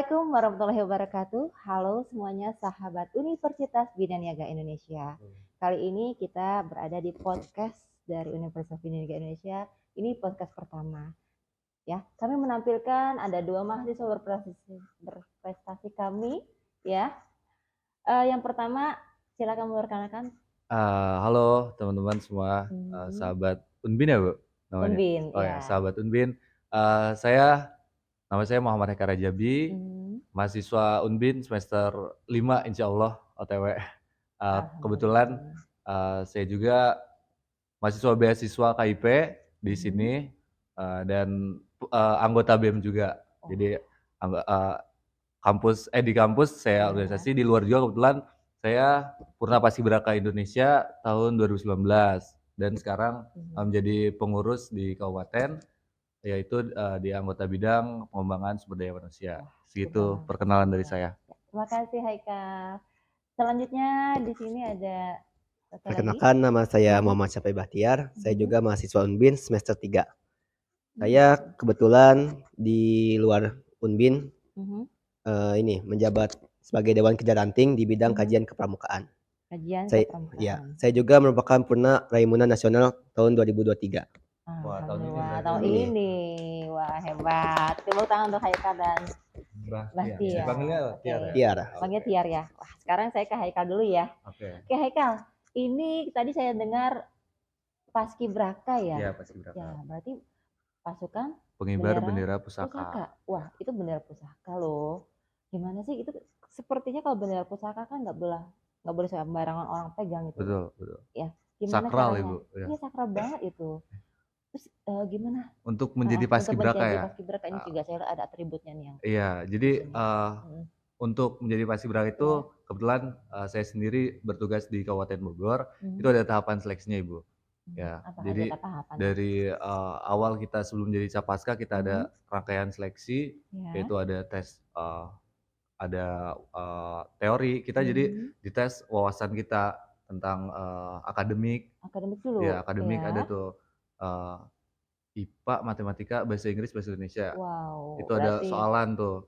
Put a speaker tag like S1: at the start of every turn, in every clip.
S1: Assalamualaikum warahmatullahi wabarakatuh. Halo semuanya sahabat Universitas Bina Niaga Indonesia. Kali ini kita berada di podcast dari Universitas Bina Niaga Indonesia. Ini podcast pertama. Ya, kami menampilkan ada dua mahasiswa berprestasi kami. Ya, yang pertama silakan memperkenalkan.
S2: Halo teman-teman semua, sahabat Unbin ya Bu namanya?
S1: Unbin,
S2: Oh
S1: ya.
S2: ya, sahabat Unbin. Nama saya Muhammad Heka Rajabi, mahasiswa Unbin semester 5 insya Allah OTW. Kebetulan saya juga mahasiswa beasiswa KIP di sini dan anggota BEM juga. Jadi di kampus saya organisasi, di luar juga kebetulan saya Purna Paskibraka Indonesia tahun 2019 dan sekarang menjadi pengurus di kabupaten, yaitu di anggota bidang pengembangan sumber daya manusia. Segitu perkenalan dari saya.
S1: Terima kasih Haikal. Selanjutnya di sini ada
S3: Perkenalkan, nama saya Muhammad Syafai Bahtiar. Saya juga mahasiswa Unbin semester 3. Saya kebetulan di luar Unbin ini menjabat sebagai Dewan Kerja Ranting di bidang kajian kepramukaan. Saya juga merupakan Purna Raimuna Nasional tahun 2023.
S1: Tahun ini. Wah, hebat. Tepuk tangan untuk Haikal dan Bahtiar.
S2: Panggilnya
S3: Tiar.
S1: Panggilnya Tiar ya. Wah, sekarang saya ke Haikal dulu ya.
S2: Oke,
S1: Haikal. Ini tadi saya dengar Paskibraka ya?
S2: Iya, Paskibraka.
S1: Ya, berarti pasukan
S2: pengibar bendera pusaka.
S1: Wah, itu bendera pusaka loh. Gimana sih itu? Sepertinya kalau bendera pusaka kan nggak boleh sembarangan orang pegang gitu.
S2: Betul.
S1: Ya, gimana
S2: Sakral
S1: caranya?
S2: Ibu. Ya.
S1: Iya, sakral banget itu. Terus gimana?
S2: Untuk menjadi Paskibraka ya.
S1: Paskibraka ini juga saya ada atributnya nih yang.
S2: Iya, jadi untuk menjadi Paskibraka itu kebetulan saya sendiri bertugas di Kabupaten Bogor. Itu ada tahapan seleksinya Ibu. Ya, jadi dari awal kita sebelum jadi Capaska kita ada rangkaian seleksi, yaitu ada tes, ada teori. Kita jadi dites wawasan kita tentang akademik.
S1: Akademik dulu.
S2: Ya, akademik ada tuh IPA, matematika, bahasa Inggris, bahasa Indonesia.
S1: Wow.
S2: Itu ada soalan tuh.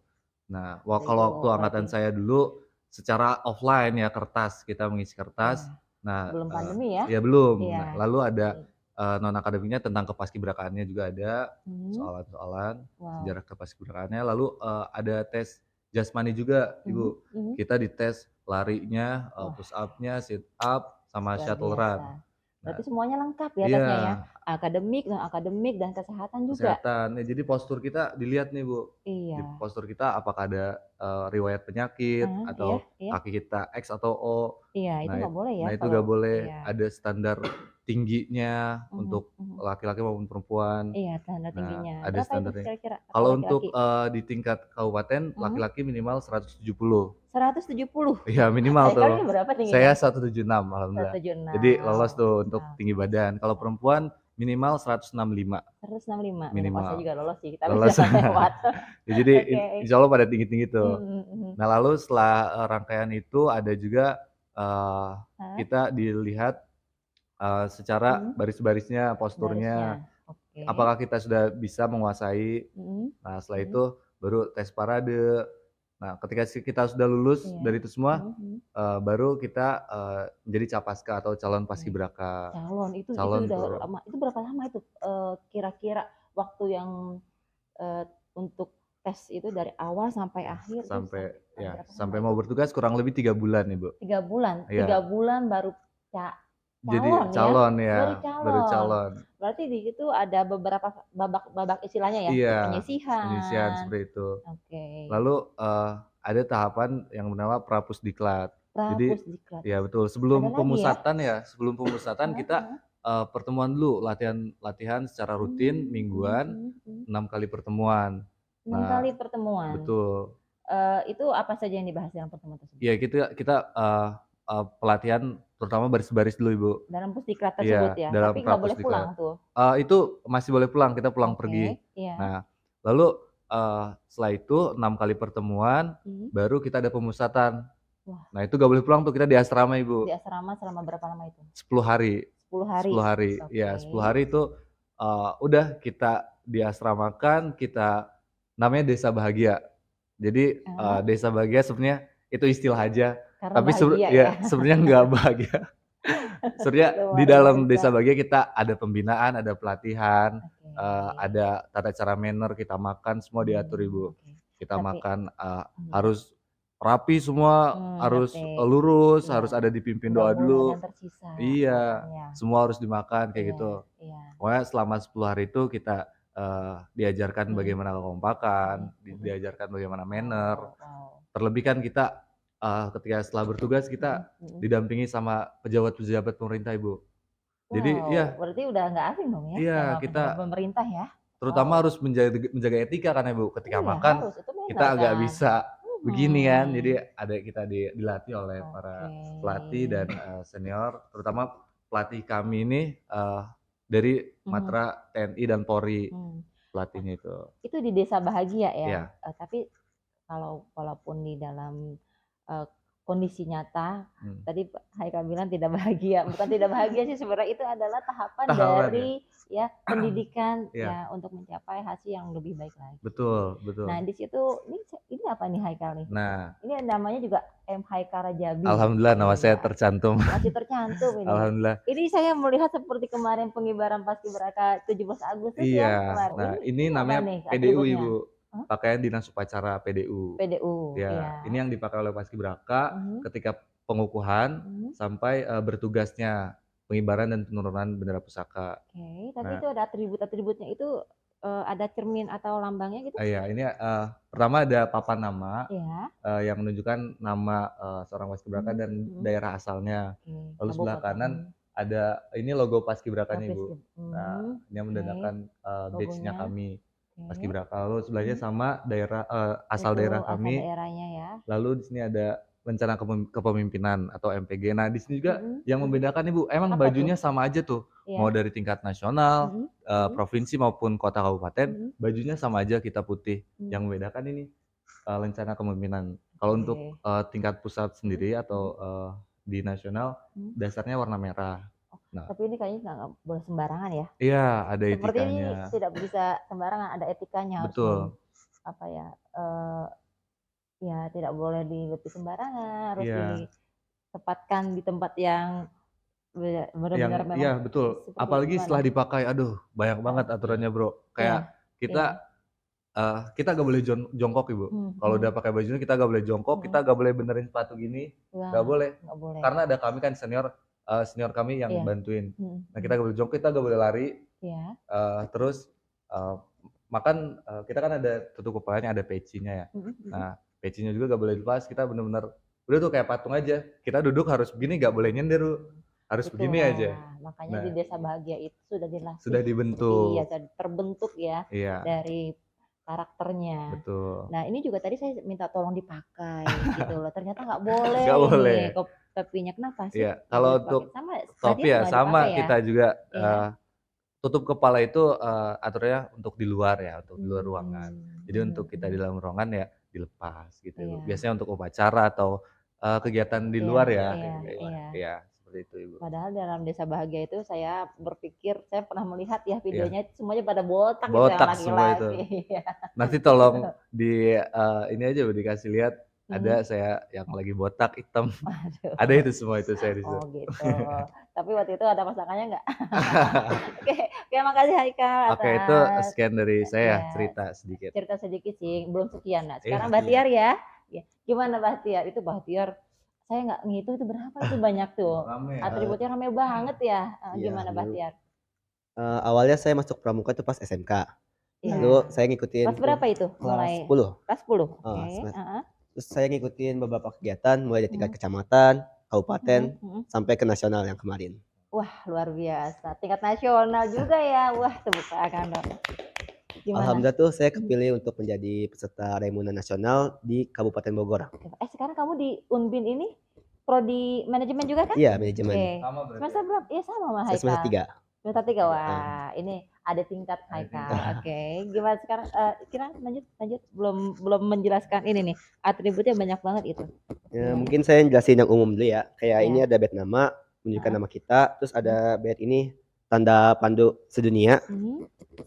S2: Nah, kalau waktu angkatan saya dulu secara offline ya, kertas, kita mengisi kertas. Nah,
S1: belum pandemi ya?
S2: Ya belum. Nah, lalu ada non akademiknya tentang kepaskibrakaannya juga ada soalan-soalan sejarah kepaskibrakaannya. Lalu ada tes jasmani juga Ibu. Kita dites larinya, push up-nya, sit up, sama shuttle run.
S1: Berarti semuanya lengkap ya tesnya ya. Akademik, non akademik dan kesehatan juga.
S2: Kesehatan. Ya, jadi postur kita dilihat nih Bu.
S1: Iya.
S2: Di postur kita apakah ada riwayat penyakit atau kaki kita X atau O.
S1: Iya, itu nggak boleh ya.
S2: Nah, itu nggak boleh. Ada standar tingginya untuk laki-laki maupun perempuan.
S1: Iya, standar tingginya.
S2: Ada standarnya.
S1: Kira-kira
S2: kalau untuk di tingkat kabupaten laki-laki minimal 170.
S1: 170.
S2: Iya, minimal tuh.
S1: Berapa tingginya?
S2: Saya 176 alhamdulillah.
S1: 176.
S2: Jadi lolos tuh untuk tinggi badan. Kalau perempuan minimal 165.
S1: 165.
S2: Minimal.
S1: Saya juga lolos sih, tapi
S2: lolos.
S1: lewat.
S2: Ya, jadi insya Allah pada tinggi-tinggi tuh. Nah, lalu setelah rangkaian itu ada juga kita dilihat secara baris-barisnya, posturnya. Apakah kita sudah bisa menguasai. Nah, setelah itu baru tes parade. Nah, ketika kita sudah lulus dari itu semua, baru kita menjadi Capaska atau calon Paskibraka.
S1: Calon itu udah lama. Itu berapa lama itu kira-kira waktu yang untuk tes itu dari awal sampai akhir?
S2: Sampai mau bertugas kurang lebih 3 bulan Ibu.
S1: 3 bulan?
S2: Iya.
S1: 3 bulan baru
S2: jadi calon ya. Baru calon.
S1: Berarti di situ ada beberapa babak istilahnya ya, penyisihan
S2: seperti itu.
S1: Oke.
S2: Lalu ada tahapan yang bernama Prapusdiklat. Jadi ya betul, sebelum pemusatan sebelum pemusatan kita pertemuan dulu, latihan secara rutin mingguan, 6 kali pertemuan.
S1: 6 kali pertemuan.
S2: Betul.
S1: Itu apa saja yang dibahas dalam pertemuan tersebut?
S2: Ya, kita pelatihan terutama baris-baris dulu Ibu.
S1: Dalam pusdiklat tersebut ya, tapi nggak boleh pulang tuh.
S2: Itu masih boleh pulang, kita pulang pergi. Nah, lalu setelah itu 6 kali pertemuan, baru kita ada pemusatan. Nah, itu nggak boleh pulang tuh, kita di asrama Ibu.
S1: Di asrama selama berapa lama itu?
S2: 10 hari.
S1: 10 hari.
S2: Ya, 10 hari itu udah kita diasramakan, kita namanya Desa Bahagia. Jadi desa bahagia sebenarnya itu istilah aja.
S1: Karena
S2: Tapi
S1: bahagia ya.
S2: sebenarnya nggak bahagia. Sebenarnya di dalam desa bahagia kita ada pembinaan, ada pelatihan, ada tata cara manner kita makan semua diatur Ibu. Kita makan harus rapi semua, harus lurus, harus ada dipimpin doa dulu. Iya, semua harus dimakan kayak gitu. Pokoknya selama 10 hari itu kita diajarkan bagaimana kekompakan, diajarkan bagaimana manner. Terlebih kan kita ketika setelah bertugas kita didampingi sama pejabat-pejabat pemerintah Ibu. Jadi ya.
S1: Berarti udah nggak asing dong ya?
S2: Iya, kita
S1: pemerintah ya.
S2: Terutama harus menjaga etika kan Ibu. Ketika makan kita agak bisa begini kan. Jadi ada kita dilatih oleh para pelatih dan senior, terutama pelatih kami ini dari Matra TNI dan Polri. Pelatihnya itu.
S1: Itu di desa bahagia ya. Iya. Tapi walaupun di dalam kondisi nyata, tadi Haikal bilang tidak bahagia, bukan tidak bahagia sih sebenarnya, itu adalah tahapan dari ya pendidikan ya untuk mencapai hasil yang lebih baik lagi. Betul. Nah di situ ini apa nih Haikal nih? Nah ini namanya juga M Haikal Rajabi.
S2: Alhamdulillah nama saya tercantum.
S1: Masih tercantum ini.
S2: Alhamdulillah.
S1: Ini saya melihat seperti kemarin pengibaran Paskibraka 17 Agustus ya kemarin.
S2: Nah ini namanya PDU Ibu. Pakaian Dinas Upacara PDU. Ya, ini yang dipakai oleh Paskibraka ketika pengukuhan sampai bertugasnya pengibaran dan penurunan bendera pusaka.
S1: Tapi itu ada atribut-atributnya itu ada cermin atau lambangnya gitu?
S2: Iya, ini pertama ada papan nama yang menunjukkan nama seorang Paskibraka dan daerah asalnya. Lalu sebelah kanan ada ini logo Paskibrakanya Ibu. Nah, ini yang menandakan badge-nya kami. Paskibraka. Lalu sebelahnya sama daerah asal daerah kami. Lalu di sini ada rencana kepemimpinan atau MPG. Nah, di sini juga yang membedakan Ibu, emang bajunya sama aja tuh. Mau dari tingkat nasional, provinsi maupun kota kabupaten, bajunya sama aja kita putih. Yang membedakan ini rencana kepemimpinan. Kalau untuk tingkat pusat sendiri atau di nasional, dasarnya warna merah.
S1: Nah, tapi ini kayaknya nggak boleh sembarangan ya?
S2: Iya, ada etikanya.
S1: Seperti ini tidak bisa sembarangan, ada etikanya.
S2: Betul.
S1: Apa ya? Ya tidak boleh dilepis sembarangan, harus ditempatkan di tempat yang benar-benar memang.
S2: Iya betul. Apalagi setelah dipakai, aduh banyak banget aturannya Bro. Kayak kita nggak boleh jongkok Ibu. Kalau udah pakai bajunya kita nggak boleh jongkok, kita nggak boleh benerin sepatu gini, nggak boleh. Karena ada kami kan senior kami yang bantuin. Nah kita gak boleh jongkok, kita gak boleh lari. Terus makan kita kan ada tutup kepalanya, ada pecinya ya. Nah pecinya juga gak boleh dilepas. Kita benar-benar udah tuh kayak patung aja. Kita duduk harus begini, gak boleh nyender, harus begini aja.
S1: Makanya di desa bahagia itu sudah dilatih.
S2: Sudah dibentuk.
S1: Iya, terbentuk ya dari karakternya.
S2: Betul.
S1: Nah ini juga tadi saya minta tolong dipakai gitu loh. Ternyata nggak boleh.
S2: Nggak boleh.
S1: Topinya kenapa sih?
S2: Iya. Kalau untuk topi ya sama kita juga tutup kepala itu aturannya untuk di luar ya, untuk di luar ruangan. Jadi untuk kita di dalam ruangan ya dilepas gitu. Biasanya untuk upacara atau kegiatan di luar ya. Iya. Seperti itu Ibu.
S1: Padahal dalam desa bahagia itu saya berpikir, saya pernah melihat ya videonya semuanya pada botak
S2: gitu semua itu. Nanti tolong di ini aja Bu dikasih lihat ada saya yang lagi botak hitam. Ada itu semua itu saya di situ.
S1: Oh gitu. Tapi waktu itu ada masakannya enggak? Oke, makasih Haikal.
S2: Oke, itu sekian dari saya cerita sedikit.
S1: Cerita sedikit sih, belum sekian. Nah, sekarang Bahtiar ya. Gimana Bahtiar? Itu Bahtiar saya nggak ngitung itu berapa, itu banyak tuh. Atributnya rame banget ya. Gimana Bahtiar?
S3: Awalnya saya masuk pramuka itu pas SMK. Lalu saya ngikutin.
S1: Pas berapa itu?
S3: Mulai kelas 10.
S1: Kelas 10.
S3: Terus saya ngikutin beberapa kegiatan mulai dari tingkat kecamatan, kabupaten, sampai ke nasional yang kemarin.
S1: Wah, luar biasa. Tingkat nasional juga ya. Wah, tepuk tangan dong.
S3: Alhamdulillah tuh saya kepilih untuk menjadi peserta Raimunan Nasional di Kabupaten Bogor.
S1: Sekarang kamu di Unbin ini prodi manajemen juga kan?
S3: Iya, manajemen.
S2: Sama berarti.
S1: Semester berapa? Iya sama sama Haikal.
S3: Semester 3.
S1: Semester 3. Wah, ini ada tingkat Haikal. Oke. Gimana sekarang kira lanjut belum menjelaskan ini nih. Atributnya banyak banget itu.
S3: Ya, mungkin saya jelasin yang umum dulu ya. Kayak ini ada badge nama, menunjukkan nama kita, terus ada badge ini tanda pandu sedunia.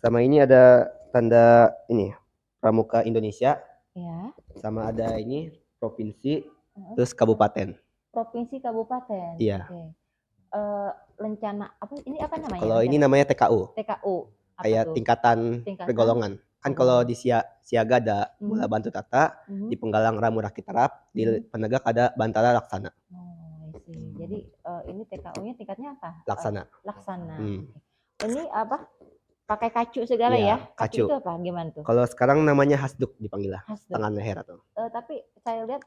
S3: Sama ini ada tanda ini Pramuka Indonesia.
S1: Ya.
S3: Sama ada ini provinsi, terus kabupaten.
S1: Provinsi kabupaten.
S3: Iya.
S1: Oke. Rencana apa ini apa namanya?
S3: Kalau ini namanya TKU.
S1: TKU. Apa
S3: Kayak
S1: tuh?
S3: tingkatan pergolongan. Kan kalau di Siaga ada Mula Bantu Tata, di Penggalang Ramu Rakit Tarap, di Penegak ada Bantara Laksana.
S1: Oh, I see. Jadi ini TKU-nya tingkatnya apa?
S3: Laksana.
S1: Laksana. Ini apa? Pakai kacu segala ya? Kacu itu apa? Gimana tuh?
S3: Kalau sekarang namanya hasduk dipanggil lah. Tangan leher atau.
S1: Tapi saya lihat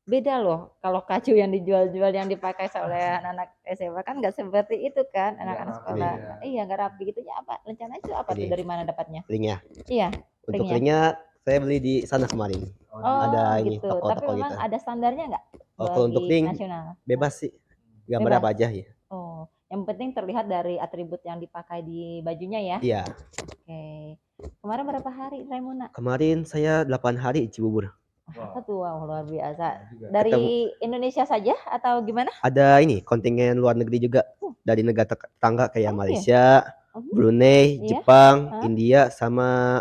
S1: beda loh kalau kacu yang dijual-jual yang dipakai oleh anak SMA kan nggak seperti itu kan anak-anak sekolah. Iya nggak rapi gitu ya. Apa rencananya itu apa tuh, dari mana dapatnya?
S3: Linknya.
S1: Iya.
S3: Untuk linknya saya beli di sana kemarin. Ada ini
S1: gitu.
S3: toko-toko
S1: tapi memang
S3: gitu.
S1: ada standarnya nggak?
S3: Kalau untuk link
S1: nasional
S3: bebas sih. Gambar apa aja ya.
S1: Oh, yang penting terlihat dari atribut yang dipakai di bajunya ya.
S3: Iya.
S1: Oke. Kemarin berapa hari Raimuna?
S3: Kemarin saya 8 hari di Cibubur.
S1: Apa tuh? Wow, luar biasa. Dari Indonesia saja atau gimana?
S3: Ada ini kontingen luar negeri juga. Dari negara tetangga kayak Malaysia, Brunei, Jepang, India, sama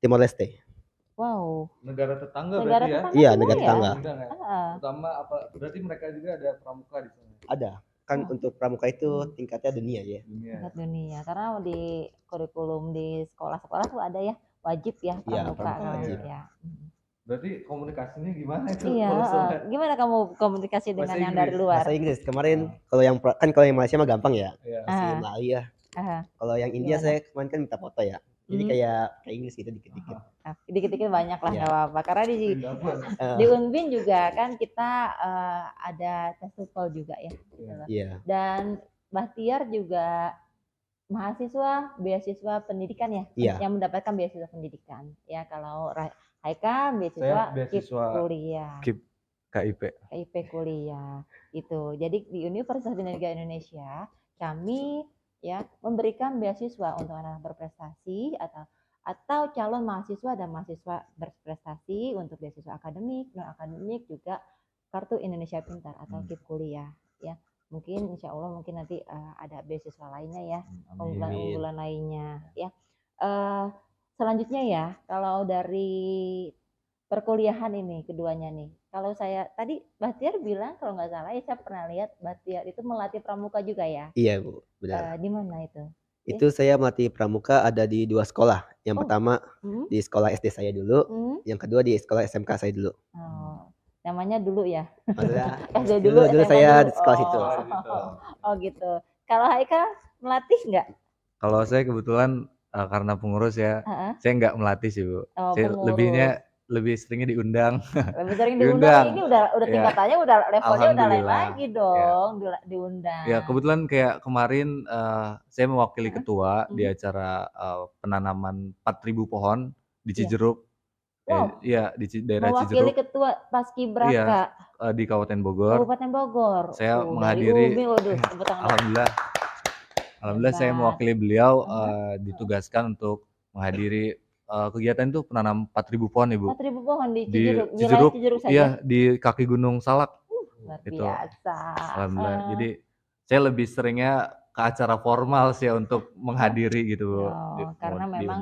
S3: Timor Leste.
S1: Wow.
S2: Negara tetangga
S1: Negara
S2: berarti
S1: tetangga
S3: ya? Iya,
S1: semua
S3: negara
S1: ya?
S3: tetangga.
S2: Pertama apa? Berarti mereka juga ada pramuka di sana.
S3: Ada. Kan untuk pramuka itu tingkatnya dunia ya.
S1: Tingkat dunia. Karena di kurikulum di sekolah-sekolah tuh ada ya, wajib ya pramuka
S3: wajib.
S1: Ya.
S2: Berarti komunikasinya gimana itu?
S1: Iya, gimana kamu komunikasi dengan yang dari luar?
S3: Bahasa Inggris. Kemarin kalau yang kalau yang Malaysia mah gampang ya. Masih Melayu ya. Kalau yang India saya kemarin kan minta foto ya. Jadi kayak Inggris gitu dikit-dikit.
S1: Dikit-dikit banyak lah nggak apa-apa. Karena di Unbin juga kan kita ada tes TOEFL juga ya. Gitu. Dan Bahtiar juga mahasiswa beasiswa pendidikan ya, yang mendapatkan beasiswa pendidikan. Ya kalau Haika beasiswa kuliah. KIP kuliah itu. Jadi di Universitas Bina Indonesia kami ya memberikan beasiswa untuk anak berprestasi atau calon mahasiswa dan mahasiswa berprestasi untuk beasiswa akademik, non akademik, juga kartu Indonesia Pintar atau KIP kuliah ya. Mungkin insya Allah mungkin nanti ada beasiswa lainnya ya, unggulan lainnya ya. Selanjutnya ya, kalau dari perkuliahan ini keduanya nih, kalau saya tadi Bahtiar bilang kalau nggak salah ya, saya pernah lihat Bahtiar itu melatih pramuka juga ya.
S3: Iya Bu, benar.
S1: Di mana itu?
S3: Itu saya melatih pramuka ada di 2 sekolah. Yang pertama di sekolah SD saya dulu, yang kedua di sekolah SMK saya dulu.
S1: Namanya dulu ya?
S3: SD dulu saya di sekolah situ.
S1: Oh gitu. Kalau Haika melatih nggak?
S2: Kalau saya kebetulan karena pengurus ya, saya nggak melatih sih Bu. Saya lebih seringnya diundang.
S1: Lebih sering diundang. Ini udah tingkatannya udah levelnya udah lain lagi dong, diundang.
S2: Ya kebetulan kayak kemarin saya mewakili ketua di acara penanaman 4.000 pohon di Cijeruk. Iya di daerah Cijeruk.
S1: Mewakili ketua Paskibraka.
S2: Iya, di Kabupaten Bogor.
S1: Kabupaten Bogor.
S2: Saya menghadiri. Alhamdulillah saya mewakili beliau ditugaskan untuk menghadiri kegiatan itu penanam 4.000 pohon Ibu.
S1: 4.000 pohon di Cijeruk saja?
S2: Iya, di kaki Gunung Salak.
S1: Luar biasa.
S2: Alhamdulillah. Jadi saya lebih seringnya ke acara formal sih untuk menghadiri gitu.
S1: Karena memang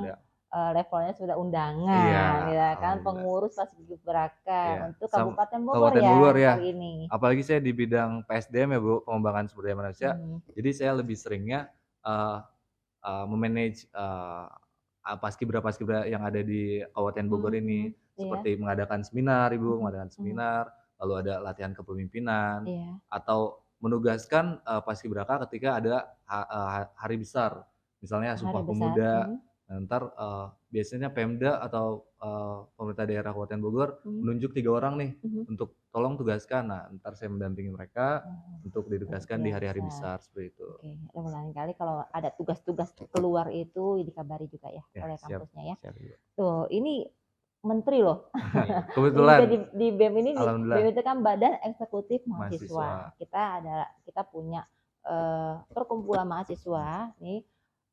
S1: levelnya sudah undangan, ya kan, pengurus Paskibraka untuk Kabupaten Bogor ya kali ini.
S2: Apalagi saya di bidang PSDM ya Bu, pengembangan sumber daya manusia. Jadi saya lebih seringnya memanage paskibra yang ada di Kabupaten Bogor ini, seperti mengadakan seminar Ibu, lalu ada latihan kepemimpinan, atau menugaskan paskibraka ketika ada hari besar, misalnya Sumpah Pemuda. Ntar biasanya Pemda atau pemerintah daerah Kabupaten Bogor menunjuk 3 orang nih untuk tolong tugaskan. Nah, ntar saya mendampingi mereka untuk ditugaskan di hari-hari besar seperti itu.
S1: Oke, lain kali kalau ada tugas-tugas keluar itu dikabari juga ya oleh kampusnya ya. Tuh, ini menteri loh.
S2: Kebetulan
S1: di BEM ini BEM itu kan Badan Eksekutif Mahasiswa. Kita punya perkumpulan mahasiswa nih.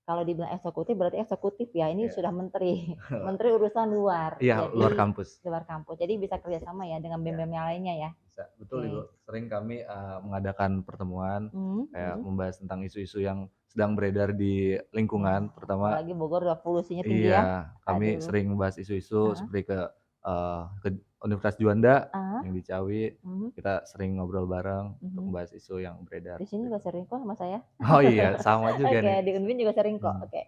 S1: Kalau dibilang eksekutif berarti eksekutif ya, ini sudah menteri urusan luar.
S2: Iya, luar kampus.
S1: Jadi bisa kerjasama ya dengan BEM-BEM yang lainnya ya.
S2: Bisa, betul Ibu. Sering kami mengadakan pertemuan kayak membahas tentang isu-isu yang sedang beredar di lingkungan, pertama.
S1: Apalagi Bogor udah polusinya tinggi ya.
S2: Iya, kami sering membahas isu-isu seperti ke Universitas Juanda yang di Ciawi. Kita sering ngobrol bareng untuk membahas isu yang beredar.
S1: Di sini juga sering kok sama saya.
S2: Oh iya, sama juga nih.
S1: Oke, di Unbin juga sering kok. Oke.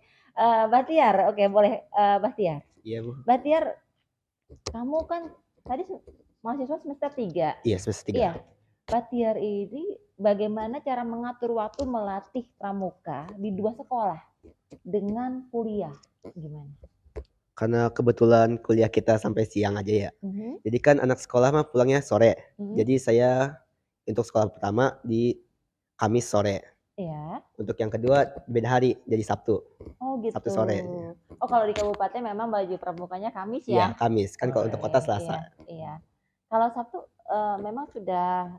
S1: Bahtiar, oke boleh Bahtiar.
S3: Iya, Bu.
S1: Bahtiar, kamu kan tadi mahasiswa semester 3.
S3: Iya, semester 3.
S1: Iya. Bahtiar ini bagaimana cara mengatur waktu melatih pramuka di 2 sekolah dengan kuliah? Gimana?
S3: Karena kebetulan kuliah kita sampai siang aja ya. Jadi kan anak sekolah mah pulangnya sore. Jadi saya untuk sekolah pertama di Kamis sore.
S1: Iya.
S3: Untuk yang kedua beda hari, jadi Sabtu.
S1: Oh gitu.
S3: Sabtu sore.
S1: Oh kalau di kabupaten memang baju pramukanya Kamis ya?
S3: Iya, Kamis. Kan kalau untuk kota Selasa.
S1: Iya. Kalau Sabtu memang sudah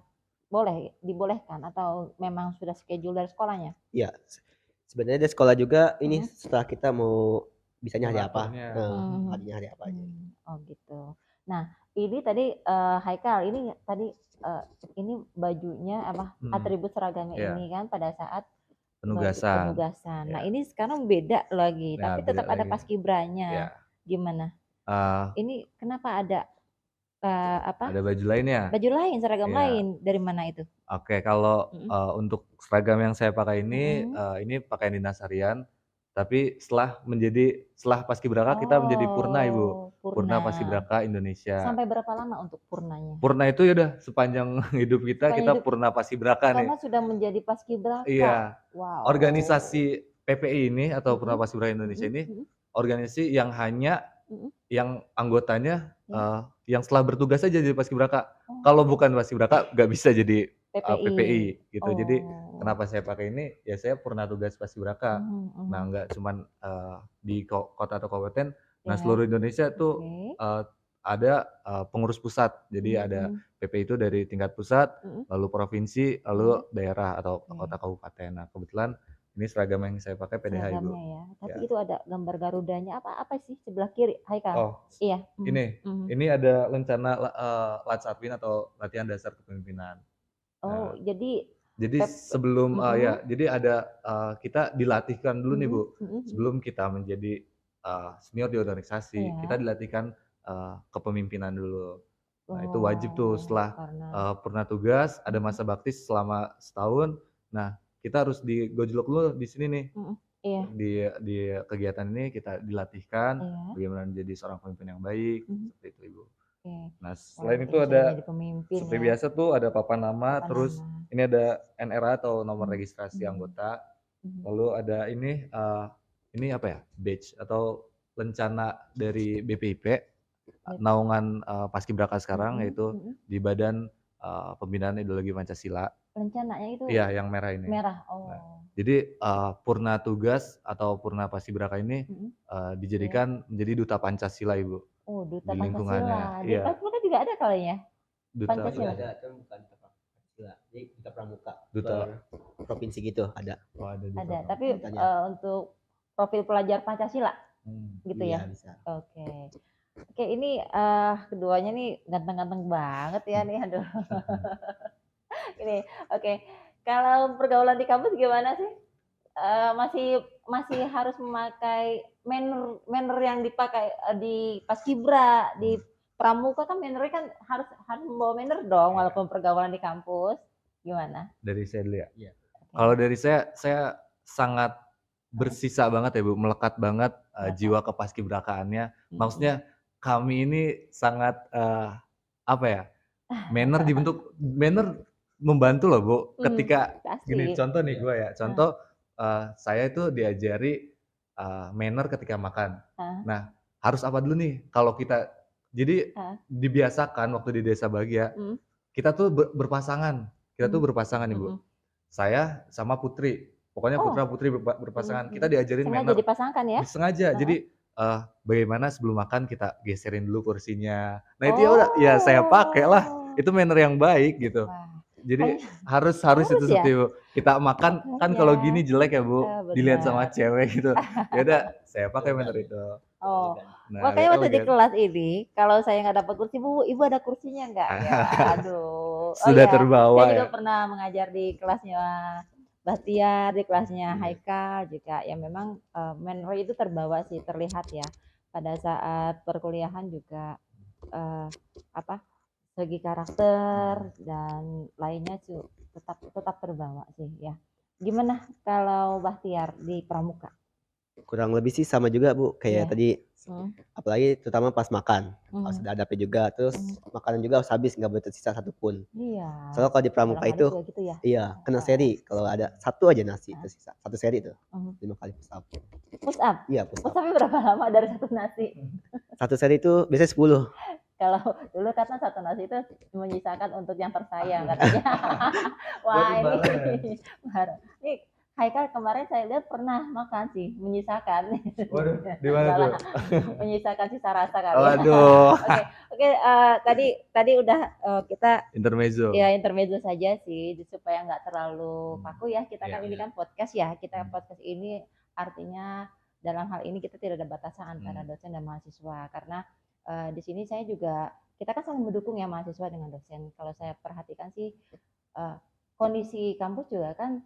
S1: dibolehkan atau memang sudah schedule dari sekolahnya?
S3: Iya. Sebenarnya dari sekolah juga ini setelah kita mau bisanya hari apa? Harinya hari apa aja.
S1: Oh gitu. Nah, ini tadi Haikal, ini tadi ini bajunya apa? Atribut seragamnya ini kan pada saat
S2: penugasan.
S1: Nah, ini sekarang beda lagi, tapi tetap ada paskibranya. Gimana? Ini kenapa ada
S2: ada baju lainnya?
S1: Baju lain, seragam lain. Dari mana itu?
S2: Oke, kalau untuk seragam yang saya pakai ini pakaian dinas harian. Tapi setelah paskibraka kita menjadi purna, Ibu. Purna Paskibraka Indonesia.
S1: Sampai berapa lama untuk purnanya?
S2: Purna itu ya udah sepanjang hidup kita purna paskibraka nih.
S1: Karena sudah menjadi paskibraka.
S2: Iya.
S1: Wow.
S2: Organisasi PPI ini atau Purna Paskibraka Indonesia ini organisasi yang hanya yang anggotanya yang setelah bertugas saja jadi paskibraka. Kalau bukan paskibraka nggak bisa jadi PPI gitu. Jadi kenapa saya pakai ini? Ya saya purna tugas paskibraka. Nah, nggak cuman di kota atau kabupaten. Nah, seluruh Indonesia tuh ada pengurus pusat. Jadi ada PPI itu dari tingkat pusat, lalu provinsi, lalu daerah atau kota kabupaten. Nah, kebetulan ini seragam yang saya pakai PDH, Ibu.
S1: Ya. Tapi itu ada gambar Garudanya apa sih sebelah kiri, Haikal?
S2: Oh, iya. Ini ada lencana Latsapin atau latihan dasar kepemimpinan.
S1: Oh, jadi
S2: sebelum jadi ada kita dilatihkan dulu nih, Bu. Sebelum kita menjadi senior di organisasi, kita dilatihkan kepemimpinan dulu. Nah, itu wajib tuh setelah purna tugas, ada masa bakti selama setahun. Nah, kita harus digojlok dulu di sini nih. Di kegiatan ini kita dilatihkan bagaimana menjadi seorang pemimpin yang baik, seperti itu, Ibu. Nah, selain itu ada seperti biasa tuh ada papan nama, terus ini ada NRA atau nomor registrasi anggota. Lalu ada ini apa ya? Badge atau lencana dari BPIP, naungan Paskibraka sekarang, yaitu di Badan Pembinaan Ideologi Pancasila.
S1: Rencananya itu?
S2: Iya, yang merah ini.
S1: Merah.
S2: Nah, jadi purna tugas atau purna Paskibraka ini dijadikan menjadi duta Pancasila, Ibu.
S1: Oh, duta
S2: di lingkungannya.
S1: Pancasila. Di Paskibraka juga ada kali ya?
S3: Duta Pancasila ada, itu bukan duta Pancasila. Jadi duta pramuka. Duta provinsi gitu ada.
S1: Oh, ada. Tapi untuk profil pelajar Pancasila gitu
S3: iya,
S1: ya?
S3: Bisa.
S1: Oke, ini keduanya nih ganteng-ganteng banget ya nih, aduh. Ini, oke. Kalau pergaulan di kampus gimana sih? Masih harus memakai manner yang dipakai di Paskibra, di Pramuka kan mannernya kan harus membawa manner dong, walaupun pergaulan di kampus. Gimana?
S2: Dari saya dulu ya. Iya. Kalau dari saya sangat bersisa banget ya, Bu, melekat banget jiwa kepaskibrakaannya. Maksudnya kami ini sangat apa ya? Manner membantu loh, Bu. Ketika gini, contoh nih gue ya. Contoh saya itu diajari manner ketika makan. Nah, harus apa dulu nih? Kalau kita jadi dibiasakan waktu di Desa Bahagia, kita tuh berpasangan. Kita tuh berpasangan, Ibu. Saya sama Putri. Pokoknya putra putri berpasangan. Kita diajarin manner.
S1: Sengaja dipasangkan ya?
S2: Sengaja. Jadi bagaimana sebelum makan kita geserin dulu kursinya. Nah, itu ya saya pakai lah. Itu manner yang baik gitu. Jadi harus itu seperti Bu. Kita makan kan kalau gini jelek ya, Bu. Dilihat sama cewek gitu. Ya udah, saya pakai manner itu.
S1: Oh. Nah, makanya waktu di kelas ini kalau saya nggak dapat kursi, Bu, Ibu ada kursinya nggak? Ya, aduh.
S2: Sudah terbawa.
S1: Saya juga pernah mengajar di kelasnya Bahtiar, di kelasnya Haikal juga. Ya memang manner itu terbawa sih, terlihat ya. Pada saat perkuliahan juga segi karakter dan lainnya tetap terbawa sih ya. Gimana kalau Bahtiar di Pramuka?
S3: Kurang lebih sih sama juga Bu, kayak tadi apalagi terutama pas makan harus ada adabnya juga, terus makanan juga harus habis, nggak boleh tersisa satupun. Soalnya kalau di Pramuka itu
S1: gitu ya?
S3: iya kena seri, kalau ada satu aja nasi tersisa, satu seri tuh 5 kali push up.
S1: Push up?
S3: Iya push up.
S1: Push upnya berapa lama dari satu nasi?
S3: Satu seri itu biasanya 10.
S1: Kalau dulu kata satu nasi itu menyisakan untuk yang tersayang katanya. Wah ini baru. Ini Haikal kemarin saya lihat pernah makan sih, menyisakan.
S2: Waduh, di mana tuh?
S1: Menyisakan sisa rasa kali.
S2: Waduh.
S1: Oke, tadi udah kita
S2: intermezzo.
S1: Ya intermezzo saja sih supaya nggak terlalu kaku ya. Kita kan ini kan podcast ya. Kita podcast ini artinya dalam hal ini kita tidak ada batasan antara dosen dan mahasiswa karena di sini saya juga kita kan saling mendukung ya mahasiswa dengan dosen. Kalau saya perhatikan sih kondisi kampus juga kan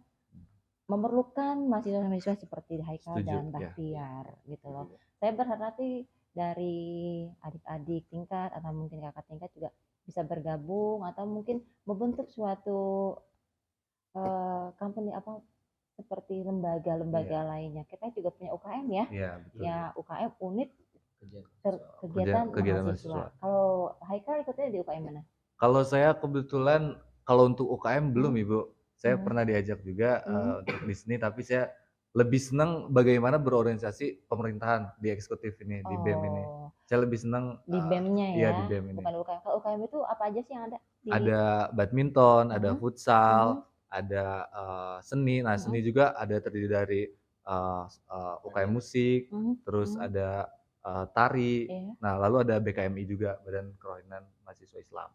S1: memerlukan mahasiswa-mahasiswa seperti Haikal dan Bahtiar gitu loh. Saya berharap sih dari adik-adik tingkat atau mungkin kakak tingkat juga bisa bergabung atau mungkin membentuk suatu company seperti lembaga-lembaga lainnya. Kita juga punya UKM ya. Ya UKM unit kegiatan mahasiswa. Kalau Haikal ikutnya di UKM mana?
S2: Kalau saya kebetulan kalau untuk UKM belum Ibu. Saya pernah diajak juga untuk di sini, tapi saya lebih senang bagaimana berorganisasi pemerintahan di eksekutif ini, di BEM ini. Saya lebih senang
S1: di BEM-nya ya,
S2: di BEM ini.
S1: Bukan UKM. Kalau UKM itu apa aja sih yang ada?
S2: Ada badminton, ada futsal, ada seni. Nah seni juga ada terdiri dari UKM musik, terus ada tari. Nah lalu ada BKMI juga, Badan Kerohanian Mahasiswa Islam.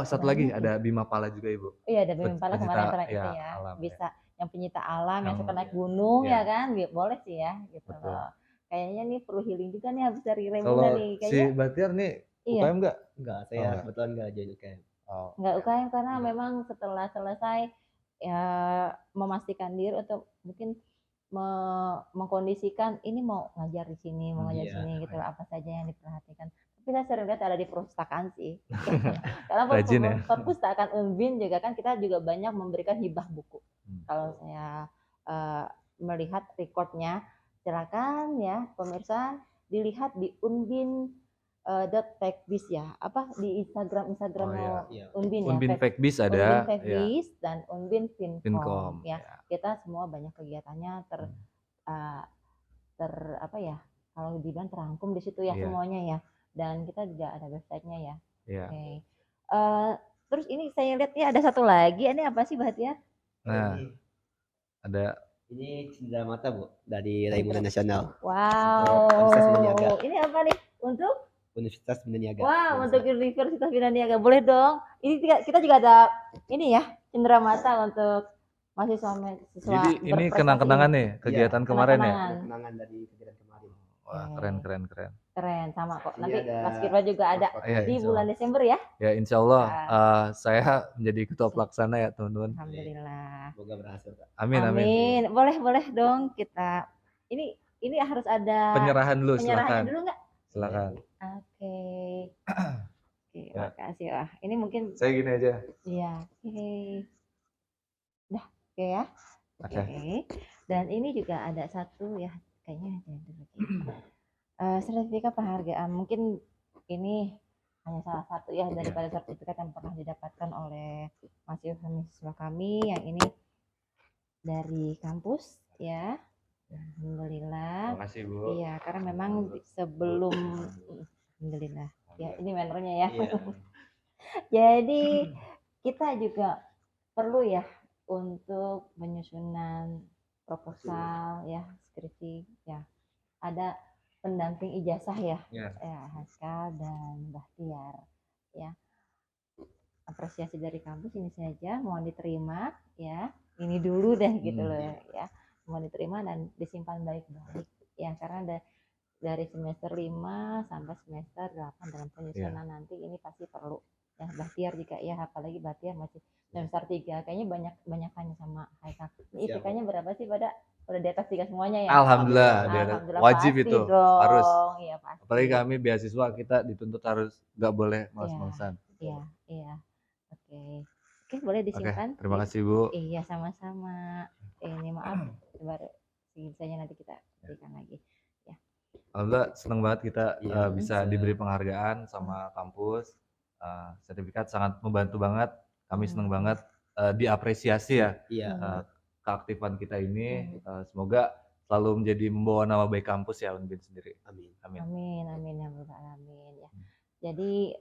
S2: Satu lagi ada Bima Pala juga Ibu.
S1: Iya ada Bima Pala kemarin itu ya.
S2: Alam,
S1: bisa yang penyita alam, yang suka naik gunung ya kan, boleh sih ya gitu loh. Kayaknya nih perlu healing juga nih habis dari Remuna nih.
S2: Kalau si Bahtiar nih UKM enggak?
S3: Enggak, saya kebetulan enggak join UKM.
S1: Enggak UKM karena memang setelah selesai ya memastikan diri untuk mungkin mengkondisikan ini mau ngajar di sini, mau ngajar di sini gitu apa saja yang diperhatikan. Tapi saya sering lihat ada di perpustakaan sih. Karena perpustakaan Unbin juga kan kita juga banyak memberikan hibah buku. Kalau saya melihat recordnya, silakan ya pemirsa dilihat di Unbin .fakebis ya, di Instagram Unbin ya.
S2: Unbin Fakebis ada.
S1: Unbin Fakebis dan Unbin Fincom ya. Kita semua banyak kegiatannya kalau dibilang terangkum di situ ya semuanya ya. Dan kita juga ada websitenya ya. Oke. Terus ini saya lihat ya ada satu lagi, ini apa sih Bahtiar?
S2: Nah, ada
S3: ini cindera mata Bu dari Raimuna Nasional.
S1: Wow. Ini apa nih untuk
S3: Universitas Bina Niaga.
S1: Wow, untuk Universitas Bina Niaga boleh dong. Ini kita juga ada ini ya cindera mata untuk mahasiswa.
S2: Jadi ini kenang-kenangan nih kegiatan kemarin ya.
S3: Kenangan dari kegiatan kemarin.
S2: Wah keren.
S1: Keren sama kok. Nanti Mas Kirwa juga ada di bulan Desember ya.
S2: Ya Insya Allah saya menjadi ketua pelaksana ya teman-teman.
S1: Alhamdulillah.
S3: Semoga berhasil.
S1: Amin. Boleh dong kita. Ini harus ada
S2: penyerahan dulu.
S1: Penyerahan dulu nggak?
S2: Silakan.
S1: Oke, makasih ya. Ini mungkin
S2: saya gini aja.
S1: Iya. Dah, oke ya. Oke. Dan ini juga ada satu ya, kayaknya sertifikat penghargaan. Mungkin ini hanya salah satu ya daripada sertifikat yang pernah didapatkan oleh mahasiswa kami yang ini dari kampus ya. Alhamdulillah.
S2: Terima kasih Bu.
S1: Iya, karena memang sebelum alhamdulillah. Ya, ini menornya ya. Jadi kita juga perlu ya untuk penyusunan proposal ya, skripsi ya. Ada pendamping ijazah ya. Ya, Haikal dan Bahtiar ya. Apresiasi dari kampus ini saja, mohon diterima ya. Ini dulu deh gitu loh ya. Mohon diterima dan disimpan baik-baik ya, karena dari semester 5 sampai semester 8 dalam penyusunan nanti ini pasti perlu ya. Bahtiar juga ya, apalagi Bahtiar masih semester 3 kayaknya banyak hanya sama Haikal. IPK-nya berapa sih pada Udah di atas 3 semuanya ya?
S2: Alhamdulillah,
S1: Alhamdulillah
S2: wajib
S1: pasti
S2: itu,
S1: dong.
S2: harus.
S1: Iya pasti.
S2: Apalagi kami beasiswa, kita dituntut harus nggak boleh malas-malasan.
S1: Iya. Oke, boleh disimpan.
S2: Terima kasih Bu.
S1: Iya, sama-sama. Ini maaf, baru sisanya nanti kita berikan lagi. Ya.
S2: Alhamdulillah senang banget kita bisa diberi penghargaan sama kampus. Sertifikat sangat membantu banget. Kami senang banget diapresiasi ya. Keaktifan kita ini. Semoga selalu menjadi membawa nama baik kampus ya Unbin sendiri. Amin.
S1: Ya Bapak, amin ya. Jadi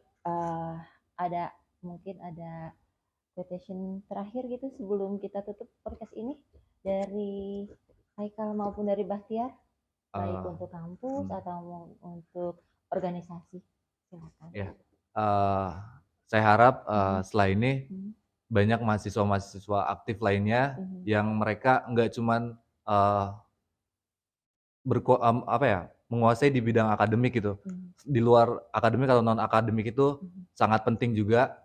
S1: mungkin ada quotation terakhir gitu sebelum kita tutup podcast ini dari Haikal maupun dari Bahtiar, baik untuk kampus atau untuk organisasi. Silakan.
S2: Ya. Saya harap setelah ini banyak mahasiswa-mahasiswa aktif lainnya yang mereka nggak cuman menguasai di bidang akademik gitu. Di luar akademik atau non akademik itu sangat penting juga.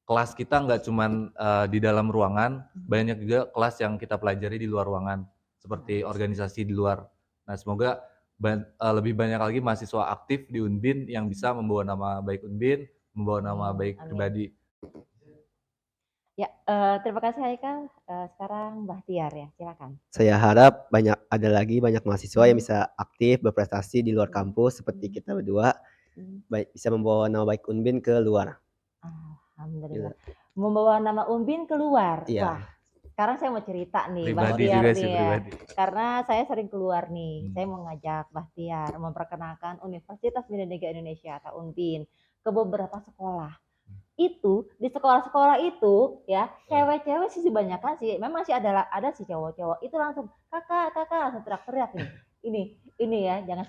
S2: Kelas kita nggak cuman di dalam ruangan, banyak juga kelas yang kita pelajari di luar ruangan, seperti organisasi di luar. Nah, semoga lebih banyak lagi mahasiswa aktif di Unbin yang bisa membawa nama baik Unbin, membawa nama baik pribadi.
S1: Ya, terima kasih Haikal. Sekarang Bahtiar ya, silakan.
S3: Saya harap ada lagi banyak mahasiswa yang bisa aktif berprestasi di luar kampus seperti kita berdua, bisa membawa nama baik Unbin ke luar.
S1: Alhamdulillah. Membawa nama Unbin keluar.
S3: Iya.
S1: Wah, sekarang saya mau cerita nih,
S2: pribadi
S1: Bahtiar
S2: juga
S1: nih
S2: sih,
S1: ya.
S2: pribadi.
S1: Karena saya sering keluar nih. Saya mau ngajak Bahtiar memperkenalkan Universitas Bina-Marga Indonesia atau Unbin ke beberapa sekolah. Itu di sekolah-sekolah itu ya, cewek-cewek sih kebanyakan sih. Memang sih ada sih cowok-cowok. Itu langsung kakak langsung teriak-teriak nih. Ini ya, jangan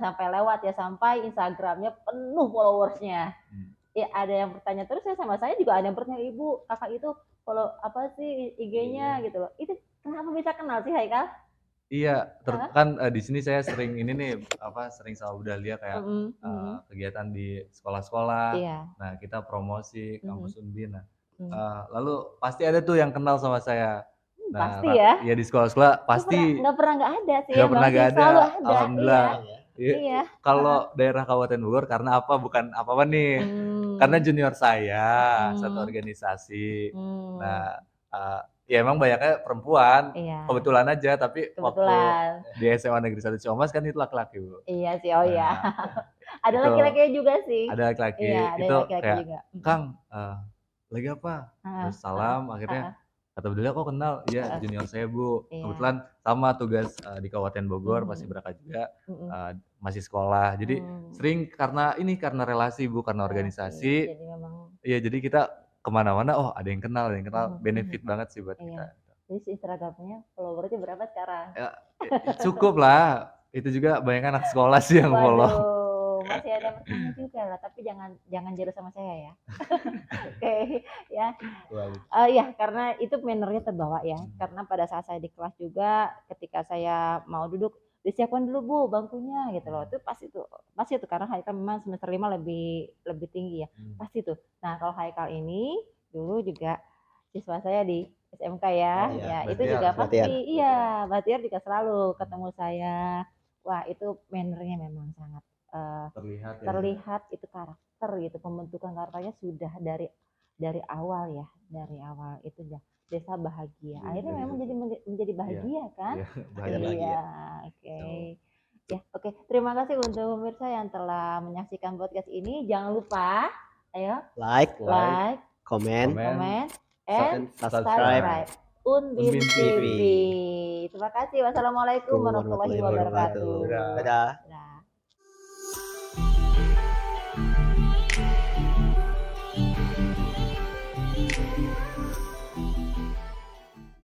S1: sampai lewat ya, sampai Instagramnya penuh followersnya. Ya ada yang bertanya terus saya juga ada yang bertanya, Ibu kakak itu follow apa sih IG-nya gitu loh. Itu kenapa bisa kenal sih Haikal?
S2: Iya, kan di sini saya sering sering sama Bu Dahlia kayak kegiatan di sekolah-sekolah. Nah, kita promosi kampus Unbin. Lalu pasti ada tuh yang kenal sama saya. Nah,
S1: pasti ya?
S2: Iya di sekolah-sekolah pasti.
S1: Nggak pernah nggak ada sih.
S2: Nggak pernah nggak ada.
S1: Selalu ada.
S2: Alhamdulillah.
S1: Iya.
S2: Kalau daerah Kabupaten Bogor karena apa? Bukan apa-apa nih. Karena junior saya satu organisasi. Nah, ya emang banyaknya perempuan. Kebetulan aja, tapi waktu di SMA Negeri 1 Ciamas kan itu laki-laki, Bu.
S1: Iya sih, iya. Ada laki-laki juga sih.
S2: Ada laki-laki.
S1: Iya,
S2: itu
S1: laki-laki
S2: kayak,
S1: juga.
S2: Kang, lagi apa? Terus salam, akhirnya kata Bu Dahlia, kok kenal? Iya, junior saya, Bu. Kebetulan sama tugas di Kabupaten Bogor, pasti berangkat juga. Masih sekolah. Jadi sering karena relasi, Bu, karena organisasi. Iya, jadi kita kemana-mana, ada yang kenal, benefit banget sih buat kita.
S1: Jadi Instagramnya followernya berapa sekarang?
S2: Ya, cukup lah. Itu juga banyak anak sekolah sih yang follow.
S1: Masih ada pertanyaan juga lah, tapi jangan jauh sama saya ya. Oke, ya. Ya, karena itu mannernya terbawa ya. Karena pada saat saya di kelas juga, ketika saya mau duduk, disiapkan dulu Bu bangkunya gitu loh. Itu pasti tuh karena Haikal memang semester 5 lebih tinggi ya. Pasti tuh. Nah, kalau Haikal ini dulu juga siswa saya di SMK ya. Ya, itu juga pasti. Iya, Bahtiar juga selalu ketemu saya. Wah, itu mannernya memang sangat terlihat itu karakter gitu, pembentukan karakternya sudah dari awal ya, dari awal itu ya desa bahagia. Akhirnya memang menjadi bahagia kan? Iya, oke. Ya, oke. Terima kasih untuk pemirsa yang telah menyaksikan podcast ini. Jangan lupa, ayo like, comment, and subscribe Unbin TV. Terima kasih. Wassalamualaikum warahmatullahi wabarakatuh.
S3: Dadah.